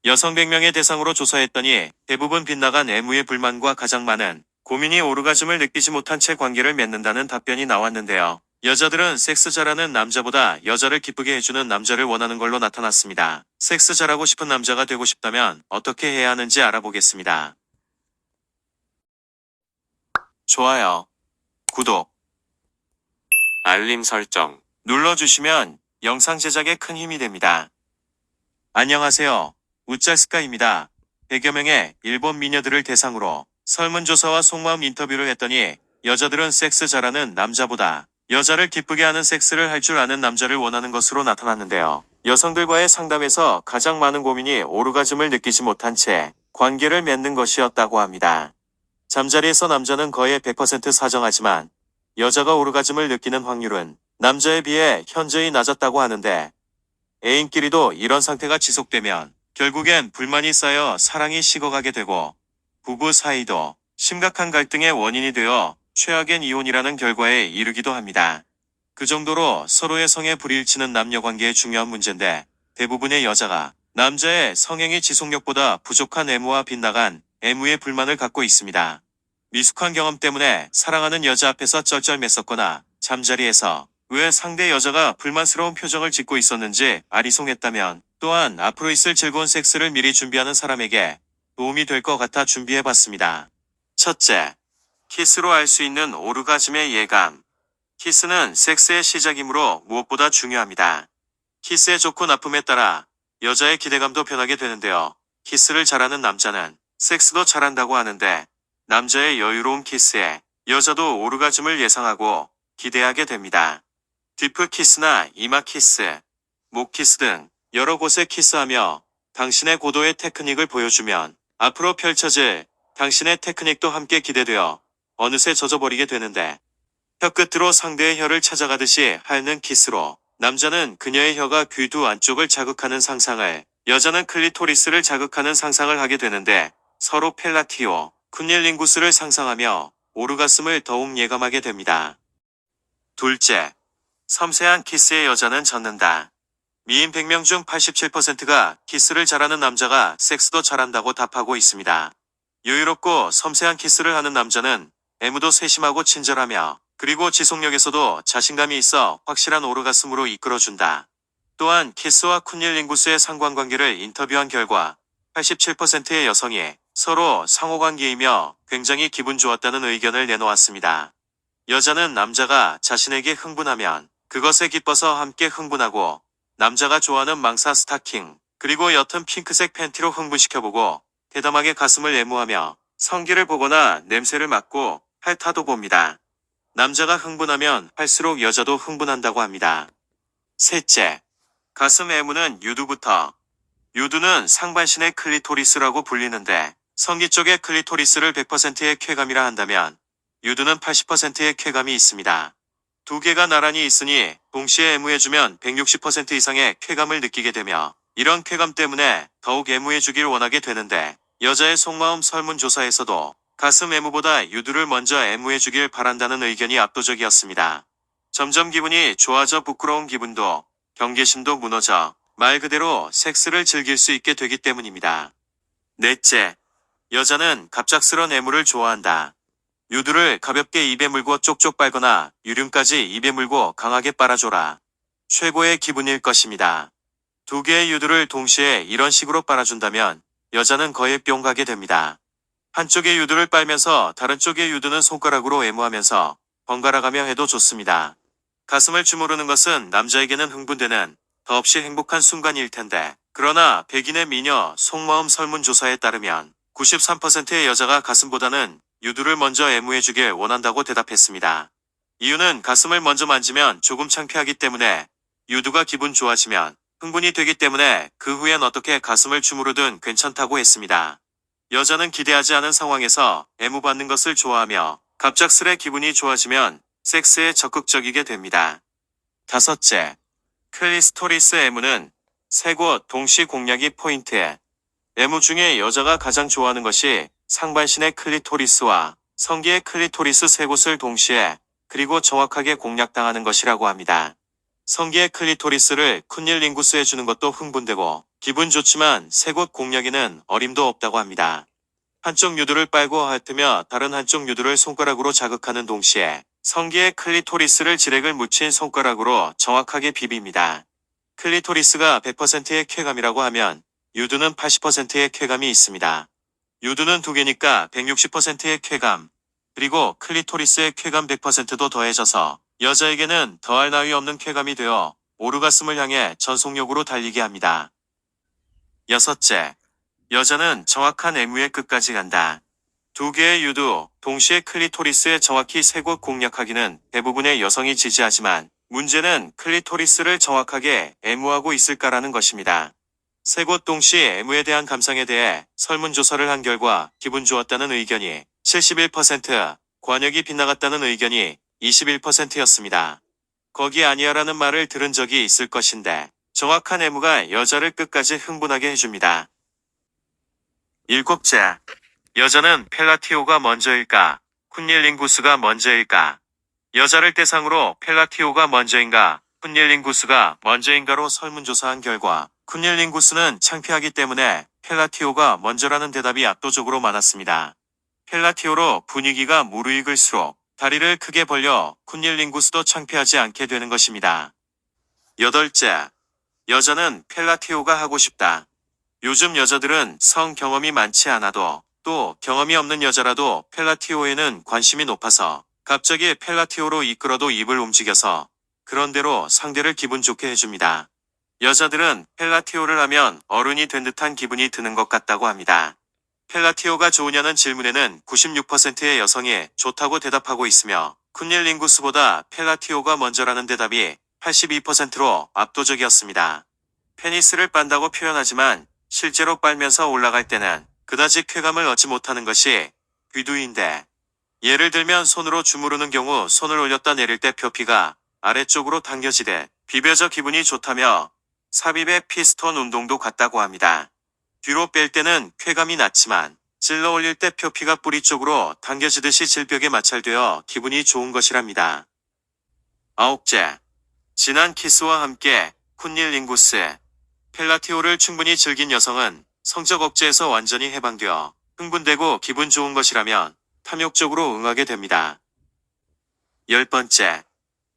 여성 100명의 대상으로 조사했더니 대부분 빗나간 애무의 불만과 가장 많은 고민이 오르가즘을 느끼지 못한 채 관계를 맺는다는 답변이 나왔는데요. 여자들은 섹스 잘하는 남자보다 여자를 기쁘게 해주는 남자를 원하는 걸로 나타났습니다. 섹스 잘하고 싶은 남자가 되고 싶다면 어떻게 해야 하는지 알아보겠습니다. 좋아요, 구독, 알림 설정 눌러주시면 영상 제작에 큰 힘이 됩니다. 안녕하세요. 우짤스카입니다. 100여 명의 일본 미녀들을 대상으로 설문조사와 속마음 인터뷰를 했더니 여자들은 섹스 잘하는 남자보다 여자를 기쁘게 하는 섹스를 할 줄 아는 남자를 원하는 것으로 나타났는데요. 여성들과의 상담에서 가장 많은 고민이 오르가즘을 느끼지 못한 채 관계를 맺는 것이었다고 합니다. 잠자리에서 남자는 거의 100% 사정하지만 여자가 오르가즘을 느끼는 확률은 남자에 비해 현저히 낮았다고 하는데, 애인끼리도 이런 상태가 지속되면 결국엔 불만이 쌓여 사랑이 식어가게 되고 부부 사이도 심각한 갈등의 원인이 되어 최악엔 이혼이라는 결과에 이르기도 합니다. 그 정도로 서로의 성에 불이일치는 남녀관계의 중요한 문제인데, 대부분의 여자가 남자의 성행위 지속력보다 부족한 애무와 빗나간 애무의 불만을 갖고 있습니다. 미숙한 경험 때문에 사랑하는 여자 앞에서 쩔쩔맸었거나 잠자리에서 왜 상대 여자가 불만스러운 표정을 짓고 있었는지 아리송했다면, 또한 앞으로 있을 즐거운 섹스를 미리 준비하는 사람에게 도움이 될 것 같아 준비해봤습니다. 첫째, 키스로 알 수 있는 오르가즘의 예감. 키스는 섹스의 시작이므로 무엇보다 중요합니다. 키스의 좋고 나쁨에 따라 여자의 기대감도 변하게 되는데요. 키스를 잘하는 남자는 섹스도 잘한다고 하는데, 남자의 여유로운 키스에 여자도 오르가즘을 예상하고 기대하게 됩니다. 디프 키스나 이마 키스, 목 키스 등 여러 곳에 키스하며 당신의 고도의 테크닉을 보여주면 앞으로 펼쳐질 당신의 테크닉도 함께 기대되어 어느새 젖어버리게 되는데, 혀끝으로 상대의 혀를 찾아가듯이 핥는 키스로 남자는 그녀의 혀가 귀두 안쪽을 자극하는 상상을, 여자는 클리토리스를 자극하는 상상을 하게 되는데, 서로 펠라티오, 쿤닐링구스를 상상하며 오르가슴을 더욱 예감하게 됩니다. 둘째, 섬세한 키스의 여자는 젖는다. 미인 100명 중 87%가 키스를 잘하는 남자가 섹스도 잘한다고 답하고 있습니다. 여유롭고 섬세한 키스를 하는 남자는 애무도 세심하고 친절하며, 그리고 지속력에서도 자신감이 있어 확실한 오르가슴으로 이끌어준다. 또한 키스와 쿤닐링구스의 상관관계를 인터뷰한 결과 87%의 여성이 서로 상호관계이며 굉장히 기분 좋았다는 의견을 내놓았습니다. 여자는 남자가 자신에게 흥분하면 그것에 기뻐서 함께 흥분하고, 남자가 좋아하는 망사 스타킹, 그리고 옅은 핑크색 팬티로 흥분시켜보고 대담하게 가슴을 애무하며 성기를 보거나 냄새를 맡고 핥아도 봅니다. 남자가 흥분하면 할수록 여자도 흥분한다고 합니다. 셋째, 가슴 애무는 유두부터. 유두는 상반신의 클리토리스라고 불리는데, 성기 쪽의 클리토리스를 100%의 쾌감이라 한다면 유두는 80%의 쾌감이 있습니다. 두 개가 나란히 있으니 동시에 애무해주면 160% 이상의 쾌감을 느끼게 되며, 이런 쾌감 때문에 더욱 애무해주길 원하게 되는데, 여자의 속마음 설문조사에서도 가슴 애무보다 유두를 먼저 애무해주길 바란다는 의견이 압도적이었습니다. 점점 기분이 좋아져 부끄러운 기분도, 경계심도 무너져 말 그대로 섹스를 즐길 수 있게 되기 때문입니다. 넷째, 여자는 갑작스런 애무를 좋아한다. 유두를 가볍게 입에 물고 쪽쪽 빨거나 유륜까지 입에 물고 강하게 빨아줘라. 최고의 기분일 것입니다. 두 개의 유두를 동시에 이런 식으로 빨아준다면 여자는 거의 뿅 가게 됩니다. 한쪽의 유두를 빨면서 다른 쪽의 유두는 손가락으로 애무하면서 번갈아가며 해도 좋습니다. 가슴을 주무르는 것은 남자에게는 흥분되는 더없이 행복한 순간일 텐데, 그러나 백인의 미녀 속마음 설문조사에 따르면 93%의 여자가 가슴보다는 유두를 먼저 애무해주길 원한다고 대답했습니다. 이유는 가슴을 먼저 만지면 조금 창피하기 때문에, 유두가 기분 좋아지면 흥분이 되기 때문에 그 후엔 어떻게 가슴을 주무르든 괜찮다고 했습니다. 여자는 기대하지 않은 상황에서 애무받는 것을 좋아하며 갑작스레 기분이 좋아지면 섹스에 적극적이게 됩니다. 다섯째, 클리토리스 애무는 세 곳 동시 공략이 포인트에. 애무 중에 여자가 가장 좋아하는 것이 상반신의 클리토리스와 성기의 클리토리스 세 곳을 동시에 그리고 정확하게 공략당하는 것이라고 합니다. 성기의 클리토리스를 쿤닐링구스에 주는 것도 흥분되고 기분 좋지만 세 곳 공략에는 어림도 없다고 합니다. 한쪽 유두를 빨고 핥으며 다른 한쪽 유두를 손가락으로 자극하는 동시에 성기의 클리토리스를 지렉을 묻힌 손가락으로 정확하게 비빕니다. 클리토리스가 100%의 쾌감이라고 하면 유두는 80%의 쾌감이 있습니다. 유두는 두 개니까 160%의 쾌감, 그리고 클리토리스의 쾌감 100%도 더해져서 여자에게는 더할 나위 없는 쾌감이 되어 오르가슴을 향해 전속력으로 달리게 합니다. 여섯째, 여자는 정확한 애무의 끝까지 간다. 두 개의 유두, 동시에 클리토리스에 정확히 세 곳 공략하기는 대부분의 여성이 지지하지만 문제는 클리토리스를 정확하게 애무하고 있을까라는 것입니다. 세 곳 동시 애무에 대한 감상에 대해 설문조사를 한 결과 기분 좋았다는 의견이 71%, 관역이 빗나갔다는 의견이 21%였습니다. 거기 아니야라는 말을 들은 적이 있을 것인데 정확한 애무가 여자를 끝까지 흥분하게 해줍니다. 일곱째, 여자는 펠라티오가 먼저일까, 쿤닐링구스가 먼저일까? 여자를 대상으로 펠라티오가 먼저인가, 쿤닐링구스가 먼저인가로 설문조사한 결과 쿤닐링구스는 창피하기 때문에 펠라티오가 먼저라는 대답이 압도적으로 많았습니다. 펠라티오로 분위기가 무르익을수록 다리를 크게 벌려 쿤닐링구스도 창피하지 않게 되는 것입니다. 여덟째, 여자는 펠라티오가 하고 싶다. 요즘 여자들은 성 경험이 많지 않아도 또 경험이 없는 여자라도 펠라티오에는 관심이 높아서 갑자기 펠라티오로 이끌어도 입을 움직여서 그런대로 상대를 기분 좋게 해줍니다. 여자들은 펠라티오를 하면 어른이 된 듯한 기분이 드는 것 같다고 합니다. 펠라티오가 좋으냐는 질문에는 96%의 여성이 좋다고 대답하고 있으며 쿤닐링구스보다 펠라티오가 먼저라는 대답이 82%로 압도적이었습니다. 페니스를 빤다고 표현하지만 실제로 빨면서 올라갈 때는 그다지 쾌감을 얻지 못하는 것이 귀두인데, 예를 들면 손으로 주무르는 경우 손을 올렸다 내릴 때 표피가 아래쪽으로 당겨지듯 비벼져 기분이 좋다며 삽입의 피스톤 운동도 같다고 합니다. 뒤로 뺄 때는 쾌감이 낮지만 찔러 올릴 때 표피가 뿌리 쪽으로 당겨지듯이 질벽에 마찰되어 기분이 좋은 것이랍니다. 아홉째, 진한 키스와 함께 쿤닐링구스. 펠라티오를 충분히 즐긴 여성은 성적 억제에서 완전히 해방되어 흥분되고 기분 좋은 것이라면 탐욕적으로 응하게 됩니다. 10번째,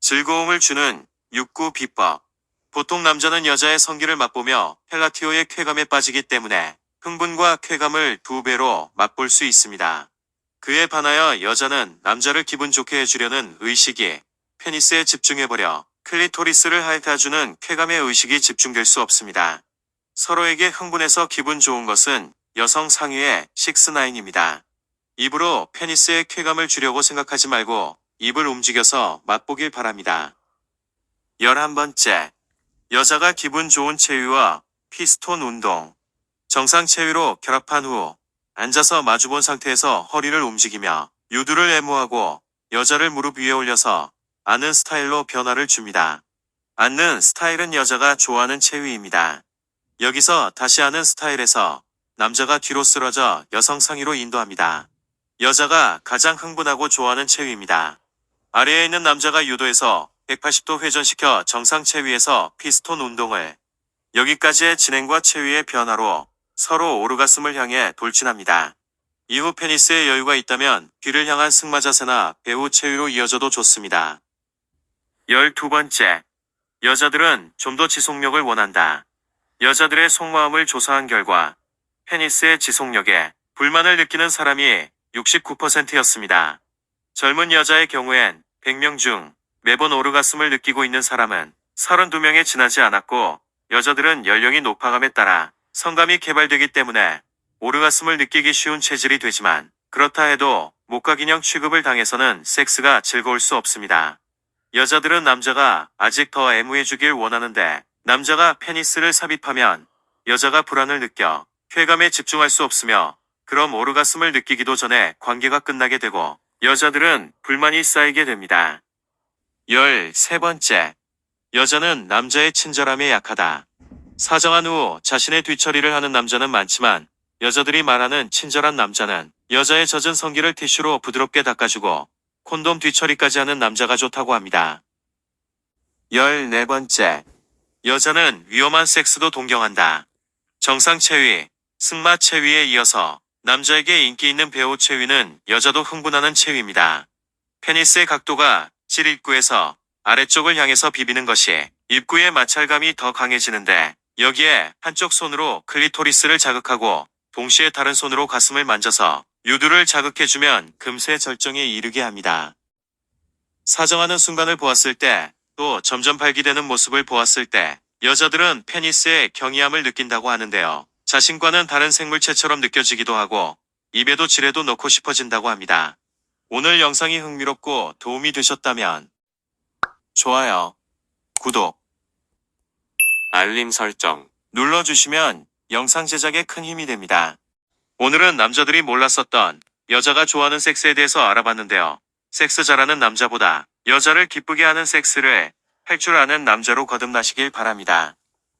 즐거움을 주는 육구 비법. 보통 남자는 여자의 성기를 맛보며 펠라티오의 쾌감에 빠지기 때문에 흥분과 쾌감을 2배로 맛볼 수 있습니다. 그에 반하여 여자는 남자를 기분 좋게 해주려는 의식이 페니스에 집중해버려 클리토리스를 핥아주는 쾌감의 의식이 집중될 수 없습니다. 서로에게 흥분해서 기분 좋은 것은 여성 상위의 6-9입니다. 입으로 페니스의 쾌감을 주려고 생각하지 말고 입을 움직여서 맛보길 바랍니다. 11번째, 여자가 기분 좋은 체위와 피스톤 운동. 정상 체위로 결합한 후 앉아서 마주본 상태에서 허리를 움직이며 유두를 애무하고 여자를 무릎 위에 올려서 앉는 스타일로 변화를 줍니다. 앉는 스타일은 여자가 좋아하는 체위입니다. 여기서 다시 앉는 스타일에서 남자가 뒤로 쓰러져 여성 상위로 인도합니다. 여자가 가장 흥분하고 좋아하는 체위입니다. 아래에 있는 남자가 유도해서 180도 회전시켜 정상 체위에서 피스톤 운동을, 여기까지의 진행과 체위의 변화로 서로 오르가슴을 향해 돌진합니다. 이후 페니스에 여유가 있다면 뒤를 향한 승마 자세나 배우 체위로 이어져도 좋습니다. 12번째, 여자들은 좀 더 지속력을 원한다. 여자들의 속마음을 조사한 결과 페니스의 지속력에 불만을 느끼는 사람이 69%였습니다. 젊은 여자의 경우엔 100명 중 매번 오르가슴을 느끼고 있는 사람은 32명에 지나지 않았고, 여자들은 연령이 높아감에 따라 성감이 개발되기 때문에 오르가슴을 느끼기 쉬운 체질이 되지만 그렇다 해도 목각인형 취급을 당해서는 섹스가 즐거울 수 없습니다. 여자들은 남자가 아직 더 애무해주길 원하는데 남자가 페니스를 삽입하면 여자가 불안을 느껴 쾌감에 집중할 수 없으며 그럼 오르가슴을 느끼기도 전에 관계가 끝나게 되고 여자들은 불만이 쌓이게 됩니다. 13번째, 여자는 남자의 친절함에 약하다. 사정한 후 자신의 뒤처리를 하는 남자는 많지만 여자들이 말하는 친절한 남자는 여자의 젖은 성기를 티슈로 부드럽게 닦아주고 콘돔 뒤처리까지 하는 남자가 좋다고 합니다. 14번째. 여자는 위험한 섹스도 동경한다. 정상 체위, 승마 체위에 이어서 남자에게 인기 있는 배우 체위는 여자도 흥분하는 체위입니다. 페니스의 각도가 질 입구에서 아래쪽을 향해서 비비는 것이 입구의 마찰감이 더 강해지는데, 여기에 한쪽 손으로 클리토리스를 자극하고 동시에 다른 손으로 가슴을 만져서 유두를 자극해주면 금세 절정에 이르게 합니다. 사정하는 순간을 보았을 때, 또 점점 발기되는 모습을 보았을 때 여자들은 페니스의 경이함을 느낀다고 하는데요. 자신과는 다른 생물체처럼 느껴지기도 하고 입에도 질에도 넣고 싶어진다고 합니다. 오늘 영상이 흥미롭고 도움이 되셨다면 좋아요, 구독, 알림 설정 눌러주시면 영상 제작에 큰 힘이 됩니다. 오늘은 남자들이 몰랐었던 여자가 좋아하는 섹스에 대해서 알아봤는데요. 섹스 잘하는 남자보다 여자를 기쁘게 하는 섹스를 할 줄 아는 남자로 거듭나시길 바랍니다.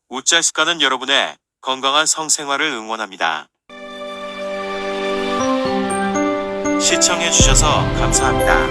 우짤스카는 여러분의 건강한 성생활을 응원합니다. 시청해주셔서 감사합니다.